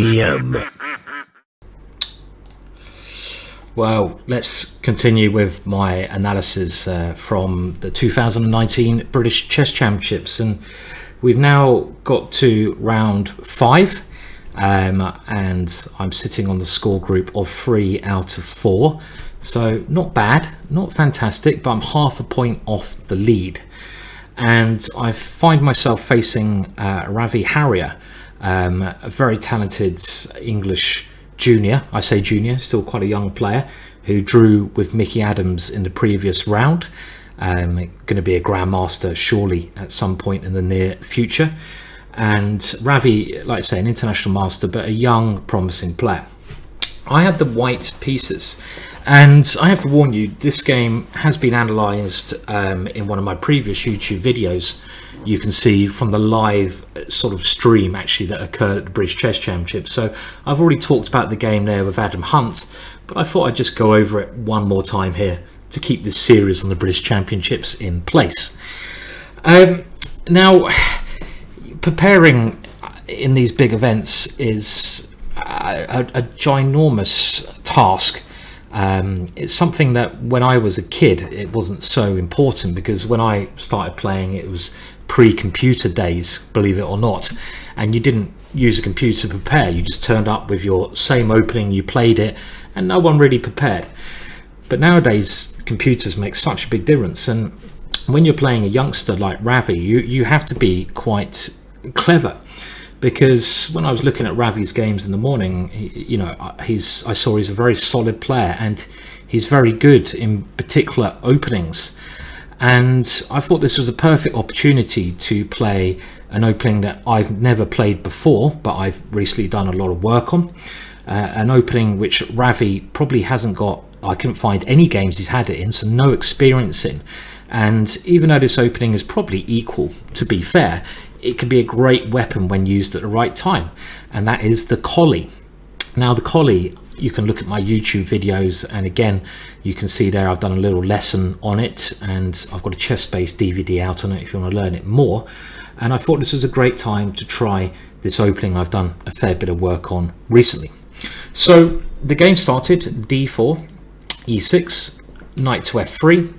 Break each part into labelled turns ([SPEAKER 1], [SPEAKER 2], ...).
[SPEAKER 1] GingerGM.
[SPEAKER 2] Well, let's continue with my analysis from the 2019 British Chess Championships, and we've now got to round 5, and I'm sitting on the score group of 3 out of 4, so not bad, not fantastic, but I'm half a point off the lead. And I find myself facing Ravi Haria, a very talented English junior. I say junior, still quite a young player, who drew with Mickey Adams in the previous round. Going to be a grandmaster surely at some point in the near future. And Ravi, like I say, an international master, but a young, promising player. I had the white pieces, and I have to warn you, this game has been analysed in one of my previous YouTube videos. You can see from the live sort of stream actually that occurred at the British Chess Championships. So I've already talked about the game there with Adam Hunt, but I thought I'd just go over it one more time here to keep this series on the British Championships in place. Now, preparing in these big events is a ginormous task. It's something that when I was a kid it wasn't so important, because when I started playing it was pre-computer days, believe it or not, and you didn't use a computer to prepare. You just turned up with your same opening, you played it, and no one really prepared. But nowadays computers make such a big difference, and when you're playing a youngster like Ravi, you have to be quite clever. Because when I was looking at Ravi's games in the morning, I saw he's a very solid player, and he's very good in particular openings. And I thought this was a perfect opportunity to play an opening that I've never played before, but I've recently done a lot of work on. An opening which Ravi probably hasn't got, I couldn't find any games he's had it in, so no experience in. And even though this opening is probably equal, to be fair, it can be a great weapon when used at the right time, and that is the Colle. Now the Colle, you can look at my YouTube videos, and again you can see there I've done a little lesson on it, and I've got a chess-based DVD out on it if you want to learn it more. And I thought this was a great time to try this opening I've done a fair bit of work on recently. So the game started d4, e6, knight to f3,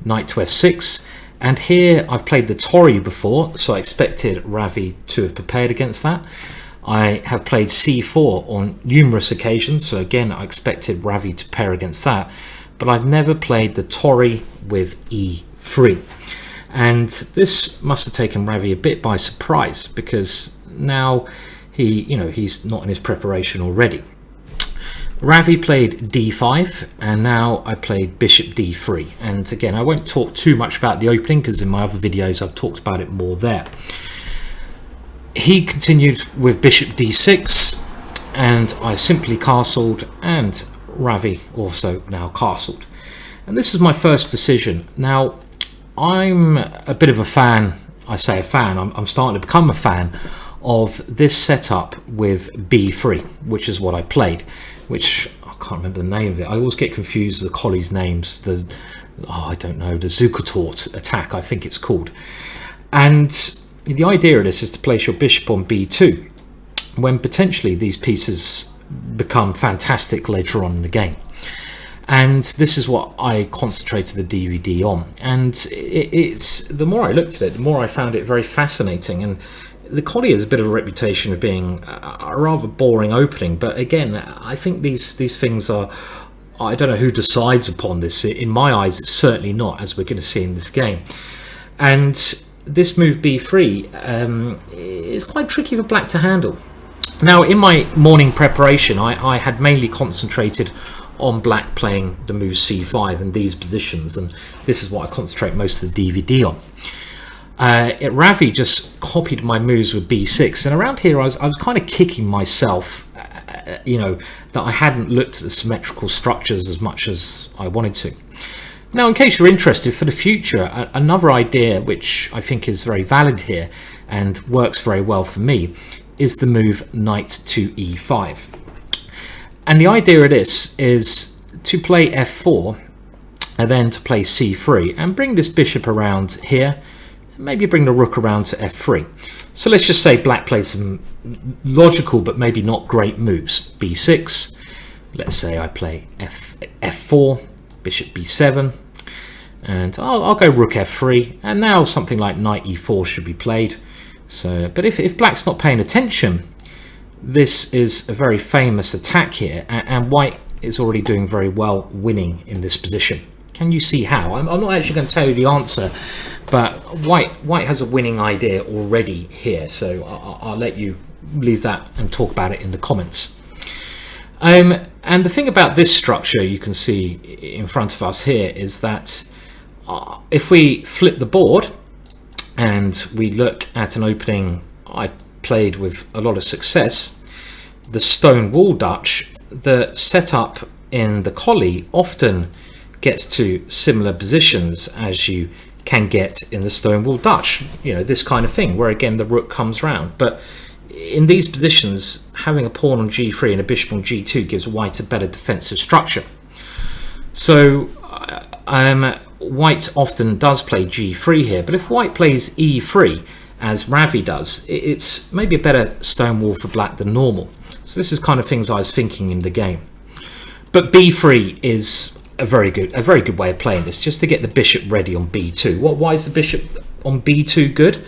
[SPEAKER 2] knight to f6, and here I've played the Torri before, so I expected Ravi to have prepared against that. I have played c4 on numerous occasions, so again I expected Ravi to pair against that, but I've never played the Torri with e3. And this must have taken Ravi a bit by surprise, because now he's not in his preparation already. Ravi played d5, and now I played bishop d3. And again, I won't talk too much about the opening because in my other videos I've talked about it more there. He continued with bishop d6, and I simply castled, and Ravi also now castled. And this is my first decision. Now, I'm a bit of a fan, I say a fan, I'm starting to become a fan of this setup with b3, which is what I played, which I can't remember the name of it. I always get confused with the Colle's names. I don't know, the Zukertort attack, I think it's called. And the idea of this is to place your bishop on b2, when potentially these pieces become fantastic later on in the game. And this is what I concentrated the DVD on. And it's the more I looked at it, the more I found it very fascinating. And the Colle has a bit of a reputation of being a rather boring opening, but again, I think these things are, I don't know who decides upon this. In my eyes, it's certainly not, as we're going to see in this game. And this move b3 is quite tricky for black to handle. Now, in my morning preparation, I had mainly concentrated on black playing the move c5 in these positions, and this is what I concentrate most of the DVD on. Ravi just copied my moves with b6, and around here I was kind of kicking myself, that I hadn't looked at the symmetrical structures as much as I wanted to. Now, in case you're interested for the future, another idea which I think is very valid here and works very well for me is the move knight to e5. And the idea of this is to play f4 and then to play c3 and bring this bishop around here maybe bring the rook around to f3. So let's just say black plays some logical but maybe not great moves. b6, let's say I play f4, bishop b7, and I'll go rook f3, and now something like knight e4 should be played. So, but if black's not paying attention, this is a very famous attack here, and white is already doing very well winning in this position. Can you see how? I'm not actually going to tell you the answer, but white has a winning idea already here, so I'll let you leave that and talk about it in the comments. And the thing about this structure you can see in front of us here is that if we flip the board and we look at an opening I played with a lot of success, the stone wall Dutch, the setup in the Colle often gets to similar positions as you can get in the stone wall Dutch. You know, this kind of thing where again the rook comes round. But in these positions, having a pawn on g3 and a bishop on g2 gives white a better defensive structure. So white often does play g3 here, but if white plays e3 as Ravi does, it's maybe a better stone wall for black than normal. So this is kind of things I was thinking in the game. But b3 is a very good way of playing this, just to get the bishop ready on b2. Why is the bishop on b2 good?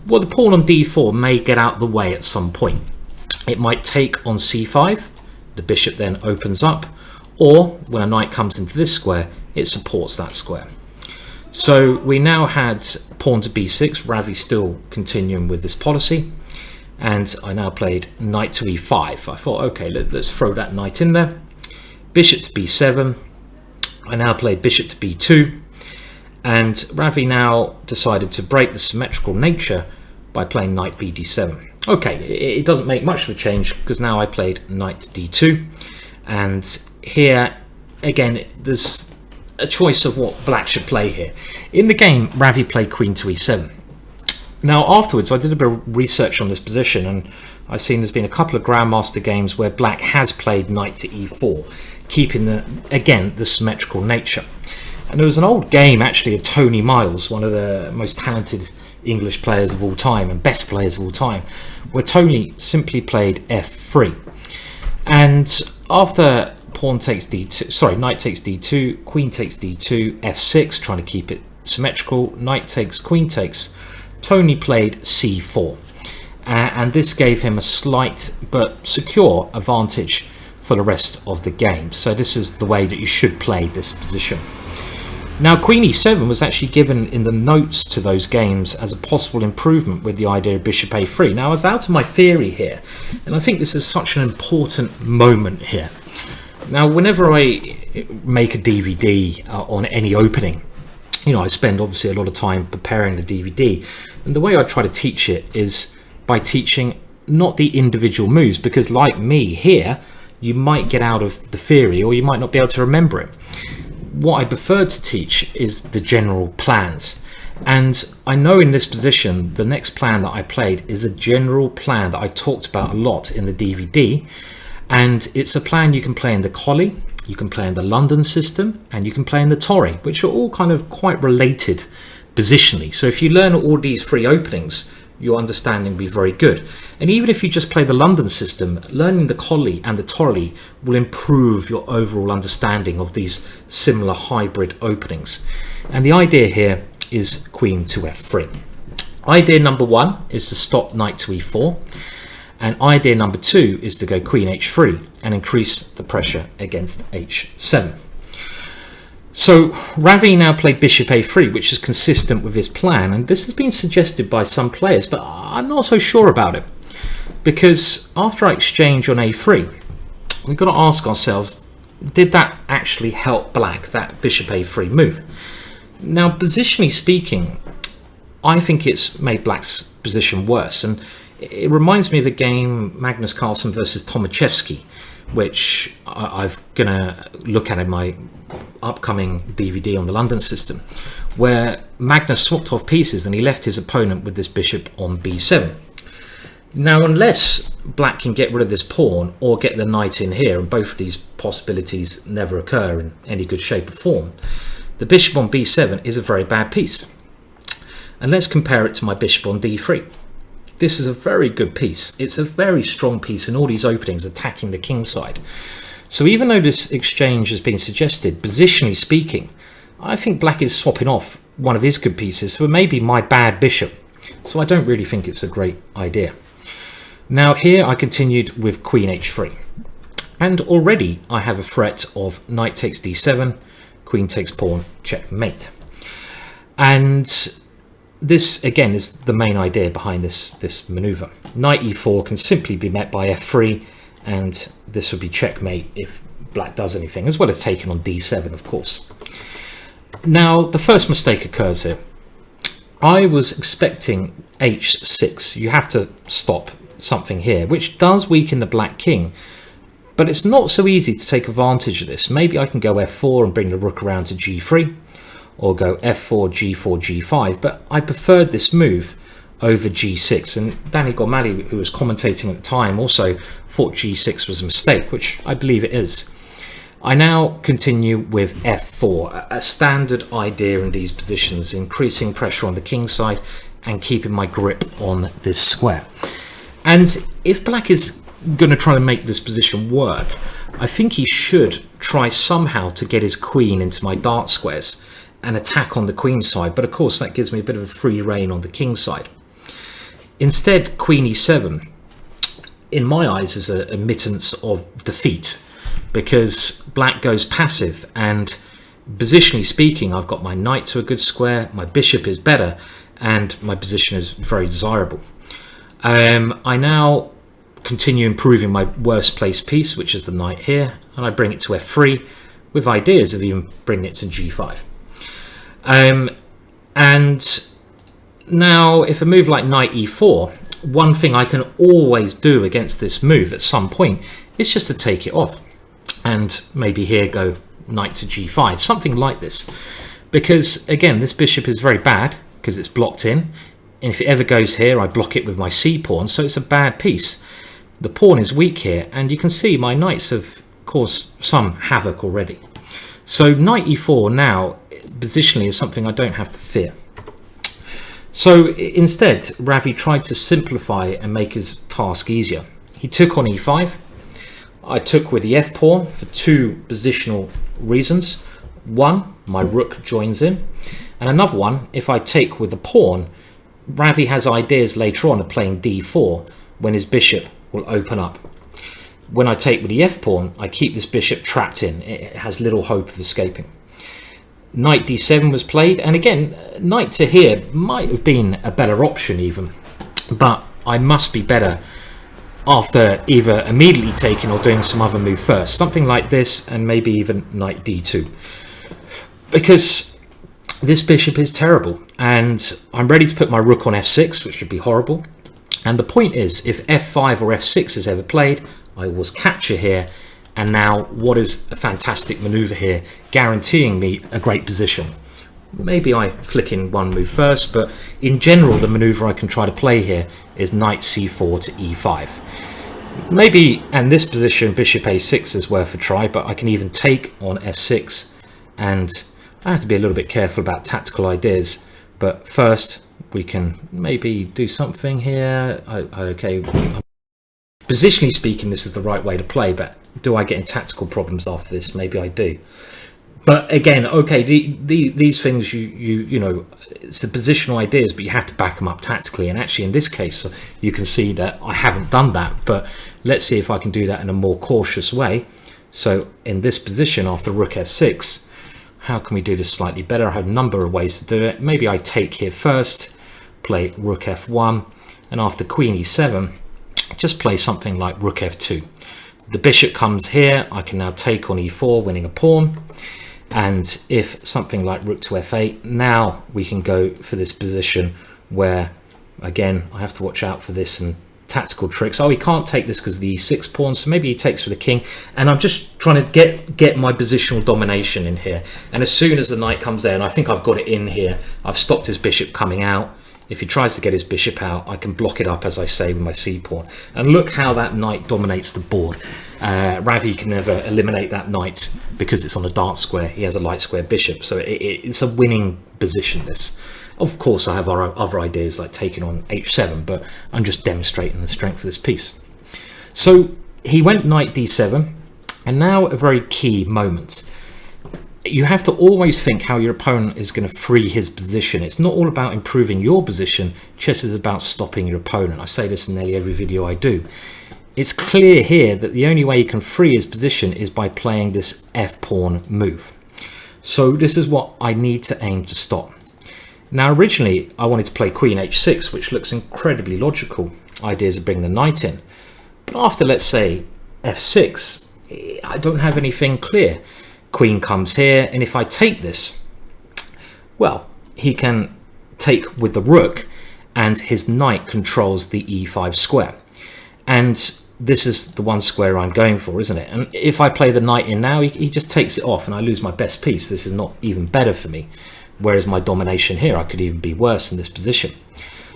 [SPEAKER 2] Well, the pawn on d4 may get out of the way at some point. It might take on c5, the bishop then opens up, or when a knight comes into this square, it supports that square. So we now had pawn to b6, Ravi still continuing with this policy, and I now played knight to e5. I thought, okay, let's throw that knight in there. Bishop to b7, I now played bishop to b2, and Ravi now decided to break the symmetrical nature by playing knight bd7. Okay, it doesn't make much of a change because now I played knight d2, and here again there's a choice of what black should play here. In the game, Ravi played queen to e7. Now afterwards I did a bit of research on this position, and I've seen there's been a couple of Grandmaster games where black has played knight to e4, keeping the symmetrical nature. And there was an old game actually of Tony Miles, one of the most talented English players of all time and best players of all time, where Tony simply played f3. And after pawn takes d2, sorry, knight takes d2, queen takes d2, f6, trying to keep it symmetrical, knight takes, queen takes, Tony played c4. And this gave him a slight but secure advantage for the rest of the game. So this is the way that you should play this position. Now queen e7 was actually given in the notes to those games as a possible improvement with the idea of bishop a3. Now I was out of my theory here, and I think this is such an important moment here. Now whenever I make a DVD on any opening, you know, I spend obviously a lot of time preparing the DVD, and the way I try to teach it is by teaching not the individual moves, because like me here, you might get out of the theory or you might not be able to remember it. What I prefer to teach is the general plans, and I know in this position the next plan that I played is a general plan that I talked about a lot in the DVD, and it's a plan you can play in the Colle, you can play in the London system, and you can play in the Torre, which are all kind of quite related positionally. So if you learn all these three openings, your understanding will be very good. And even if you just play the London system, learning the Colle and the Torre will improve your overall understanding of these similar hybrid openings. And the idea here is queen to f3. Idea number one is to stop knight to e4, and idea number two is to go queen h3 and increase the pressure against h7. So Ravi now played bishop a3, which is consistent with his plan, and this has been suggested by some players, but I'm not so sure about it, because after I exchange on a3, we've got to ask ourselves, did that actually help black, that bishop a3 move? Now positionally speaking, I think it's made black's position worse, and it reminds me of a game Magnus Carlsen versus Tomaszewski, which I'm gonna look at in my upcoming DVD on the London system, where Magnus swapped off pieces and he left his opponent with this bishop on b7. Now unless black can get rid of this pawn or get the knight in here, and both of these possibilities never occur in any good shape or form, the bishop on b7 is a very bad piece. And let's compare it to my bishop on d3. This is a very good piece. It's a very strong piece in all these openings attacking the king side. So even though this exchange has been suggested, positionally speaking, I think black is swapping off one of his good pieces for maybe my bad bishop. So I don't really think it's a great idea. Now here I continued with queen h3. And already I have a threat of knight takes d7, queen takes pawn, checkmate. And this again is the main idea behind this maneuver. Knight e4 can simply be met by f3, and this would be checkmate if black does anything, as well as taking on d7, of course. Now the first mistake occurs here. I was expecting h6. You have to stop something here, which does weaken the black king, but it's not so easy to take advantage of this. Maybe I can go f4 and bring the rook around to g3, or go f4, g4, g5, but I preferred this move over g6, and Danny Gormali, who was commentating at the time, also thought g6 was a mistake, which I believe it is. I now continue with f4, a standard idea in these positions, increasing pressure on the king side and keeping my grip on this square. And if black is going to try to make this position work, I think he should try somehow to get his queen into my dark squares and attack on the queen side, but of course that gives me a bit of a free rein on the king side. Instead, queen e7, in my eyes, is a admittance of defeat, because black goes passive, and positionally speaking, I've got my knight to a good square, my bishop is better, and my position is very desirable. I now continue improving my worst placed piece, which is the knight here, and I bring it to f3 with ideas of even bringing it to g5. And now if a move like knight e4, one thing I can always do against this move at some point is just to take it off, and maybe here go knight to g5, something like this, because again this bishop is very bad because it's blocked in, and if it ever goes here I block it with my c pawn, so it's a bad piece. The pawn is weak here, and you can see my knights have caused some havoc already. So knight e4 now positionally is something I don't have to fear. So instead, Ravi tried to simplify and make his task easier. He took on e5. I took with the f pawn for two positional reasons. One, my rook joins in, and another one, if I take with the pawn, Ravi has ideas later on of playing d4 when his bishop will open up. When I take with the f pawn, I keep this bishop trapped in. It has little hope of escaping. Knight d7 was played, and again, knight to here might have been a better option even, but I must be better after either immediately taking or doing some other move first, something like this, and maybe even knight d2, because this bishop is terrible, and I'm ready to put my rook on f6, which would be horrible. And the point is, if f5 or f6 is ever played, I always capture here, and now what is a fantastic maneuver here, guaranteeing me a great position. Maybe I flick in one move first, but in general the maneuver I can try to play here is knight c4 to e5. Maybe, and this position bishop a6 is worth a try, but I can even take on f6, and I have to be a little bit careful about tactical ideas. But first we can maybe do something here. Okay, positionally speaking this is the right way to play, but do I get in tactical problems after this? Maybe I do. But again, okay, these things, you know, it's the positional ideas, but you have to back them up tactically. And actually in this case you can see that I haven't done that, but let's see if I can do that in a more cautious way. So in this position after rook f6, how can we do this slightly better? I have a number of ways to do it. Maybe I take here first, play rook f1, and after queen e7 just play something like rook f2. The bishop comes here, I can now take on e4, winning a pawn. And if something like rook to f8, now we can go for this position where, again, I have to watch out for this and tactical tricks. Oh, he can't take this because of the e6 pawn, so maybe he takes for the king. And I'm just trying to get my positional domination in here. And as soon as the knight comes there, and I think I've got it in here, I've stopped his bishop coming out. If he tries to get his bishop out, I can block it up, as I say, with my c pawn. And look how that knight dominates the board. Ravi can never eliminate that knight because it's on a dark square. He has a light square bishop, so it's a winning position, this. Of course, I have other ideas like taking on h7, but I'm just demonstrating the strength of this piece. So he went knight d7, and now a very key moment. You have to always think how your opponent is going to free his position. It's not all about improving your position. Chess is about stopping your opponent. I say this in nearly every video I do. It's clear here that the only way he can free his position is by playing this f-pawn move. So this is what I need to aim to stop. Now originally I wanted to play queen h6, which looks incredibly logical. Ideas of bringing the knight in. But after, let's say, f6, I don't have anything clear. Queen comes here, and if I take this, well, he can take with the rook, and his knight controls the e5 square. And this is the one square I'm going for, isn't it? And if I play the knight in now, he just takes it off, and I lose my best piece. This is not even better for me. Whereas my domination here, I could even be worse in this position.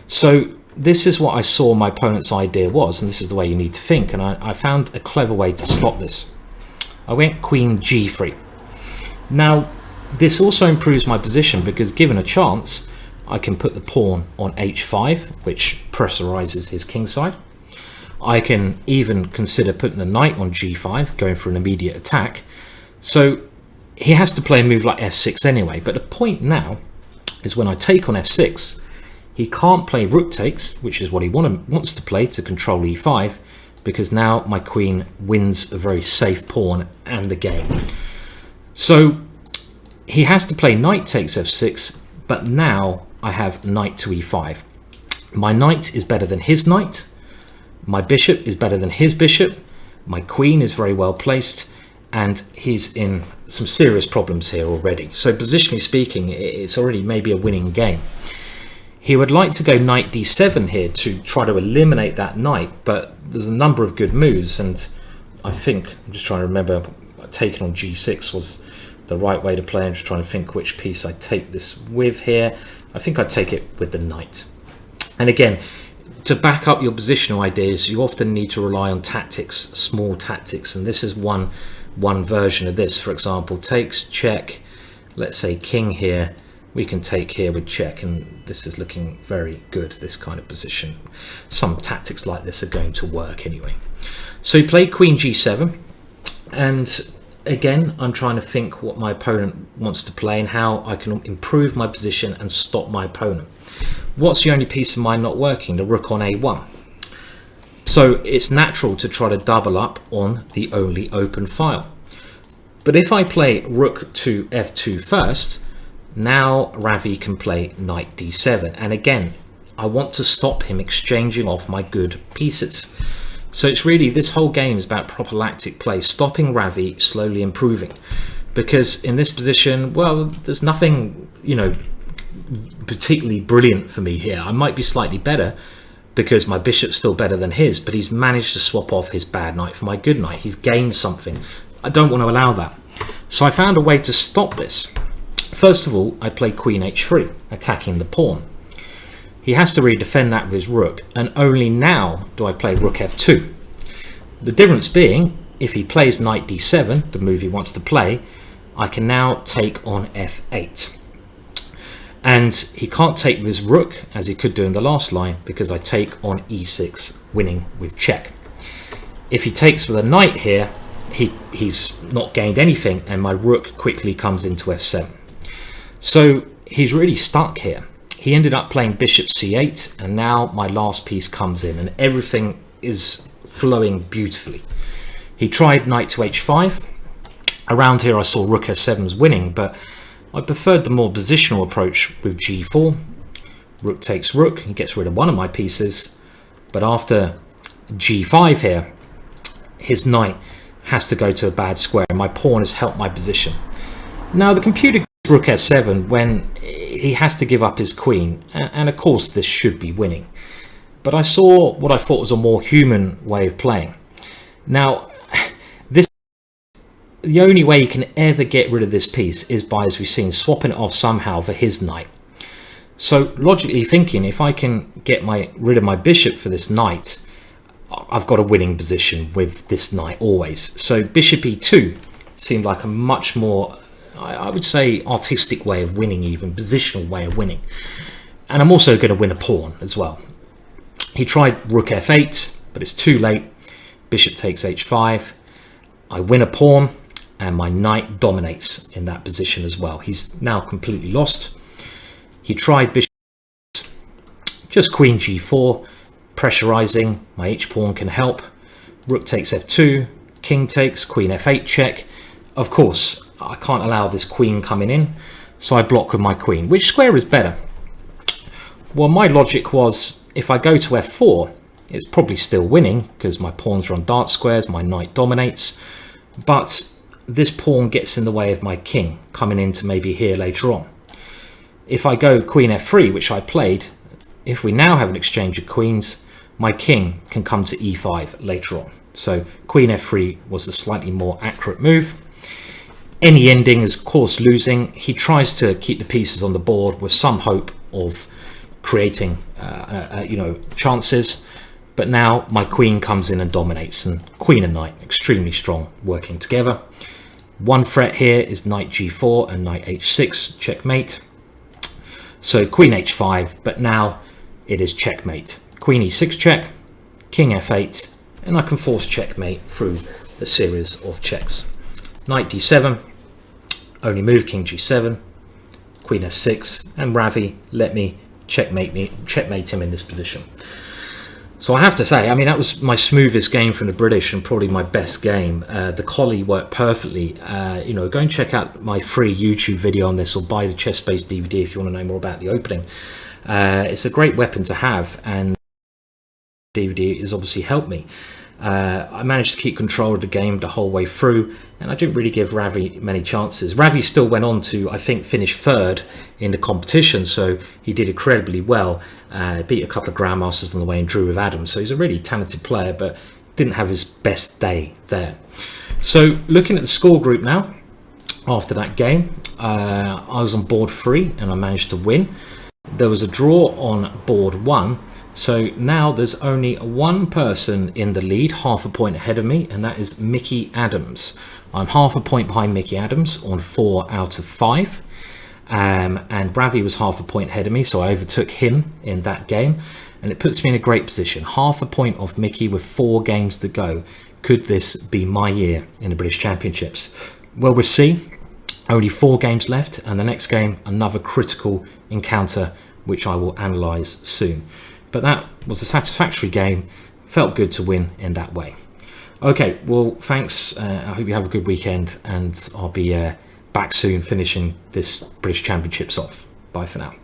[SPEAKER 2] So this is what I saw my opponent's idea was, and this is the way you need to think. And I found a clever way to stop this. I went queen g3. Now, this also improves my position because given a chance, I can put the pawn on h5, which pressurizes his kingside. I can even consider putting the knight on g5, going for an immediate attack. So he has to play a move like f6 anyway, but the point now is when I take on f6, he can't play rook takes, which is what he wants to play to control e5, because now my queen wins a very safe pawn and the game. So he has to play knight takes f6, but now I have knight to e5. My knight is better than his knight. My bishop is better than his bishop. My queen is very well placed, and he's in some serious problems here already. So positionally speaking, it's already maybe a winning game. He would like to go knight d7 here to try to eliminate that knight, but there's a number of good moves, and I think, I'm just trying to remember, taking on g6 was the right way to play. I'm just trying to think which piece I take this with here. I think I take it with the knight. And again, to back up your positional ideas, you often need to rely on tactics, small tactics, and this is one version of this. For example, takes, check, let's say king here, we can take here with check, and this is looking very good, this kind of position. Some tactics like this are going to work anyway. So he played queen g7, and again, I'm trying to think what my opponent wants to play and how I can improve my position and stop my opponent. What's the only piece of mine not working? The rook on a1. So it's natural to try to double up on the only open file. But if I play rook to f2 first, now Ravi can play knight d7. And again, I want to stop him exchanging off my good pieces. So it's really, this whole game is about prophylactic play, stopping Ravi slowly improving. Because in this position, well, there's nothing, particularly brilliant for me here. I might be slightly better because my bishop's still better than his, but he's managed to swap off his bad knight for my good knight. He's gained something. I don't want to allow that. So I found a way to stop this. First of all, I play queen h3, attacking the pawn. He has to really defend that with his rook, and only now do I play rook f2. The difference being, if he plays knight d7, the move he wants to play, I can now take on f8. And he can't take with his rook, as he could do in the last line, because I take on e6, winning with check. If he takes with a knight here, he's not gained anything, and my rook quickly comes into f7. So he's really stuck here. He ended up playing bishop c8, and now my last piece comes in, and everything is flowing beautifully. He tried knight to h5. Around here I saw rook f7 was winning, but I preferred the more positional approach with g4. Rook takes rook, he gets rid of one of my pieces, but after g5 here, his knight has to go to a bad square, and my pawn has helped my position. Now the computer gives rook f7 when he has to give up his queen, and of course this should be winning. But I saw what I thought was a more human way of playing. Now, the only way you can ever get rid of this piece is by, as we've seen, swapping it off somehow for his knight. So logically thinking, if I can get rid of my bishop for this knight, I've got a winning position with this knight always. So bishop e2 seemed like a much more, I would say, artistic way of winning, even positional way of winning. And I'm also going to win a pawn as well. He tried rook f8, but it's too late. Bishop takes h5. I win a pawn, and my knight dominates in that position as well. He's now completely lost. He tried bishop, just queen g4, pressurizing. My h-pawn can help. Rook takes f2, king takes, queen f8 check. Of course, I can't allow this queen coming in, so I block with my queen. Which square is better? Well, my logic was, if I go to f4, it's probably still winning because my pawns are on dart squares, my knight dominates, but this pawn gets in the way of my king coming into maybe here later on. If I go queen f3, which I played, if we now have an exchange of queens, my king can come to e5 later on. So queen f3 was the slightly more accurate move. Any ending is of course losing. He tries to keep the pieces on the board with some hope of creating chances, but now my queen comes in and dominates, and queen and knight extremely strong working together. One threat here is knight g4 and knight h6 checkmate. So queen h5, but now it is checkmate. Queen e6 check, king f8, and I can force checkmate through a series of checks. Knight d7, only move, king g7, queen f6, and Ravi let me checkmate him in this position. So I have to say, I mean, that was my smoothest game from the British and probably my best game. The Colle worked perfectly. Go and check out my free YouTube video on this, or buy the Chess Base DVD if you want to know more about the opening. It's a great weapon to have, and DVD has obviously helped me. I managed to keep control of the game the whole way through, and I didn't really give Ravi many chances. Ravi still went on to, I think, finish third in the competition, so he did incredibly well. Beat a couple of grandmasters on the way and drew with Adams, so he's a really talented player, but didn't have his best day there. So looking at the score group now, after that game, I was on board 3 and I managed to win. There was a draw on board 1. So now there's only one person in the lead, half a point ahead of me, and that is Mickey Adams. I'm half a point behind Mickey Adams on 4 out of 5. And Ravi was half a point ahead of me, so I overtook him in that game. And it puts me in a great position. Half a point off Mickey with 4 games to go. Could this be my year in the British Championships? Well, we'll see. Only 4 games left, and the next game, another critical encounter, which I will analyse soon. But that was a satisfactory game. Felt good to win in that way. Okay, well, thanks. I hope you have a good weekend, and I'll be back soon finishing this British Championships off. Bye for now.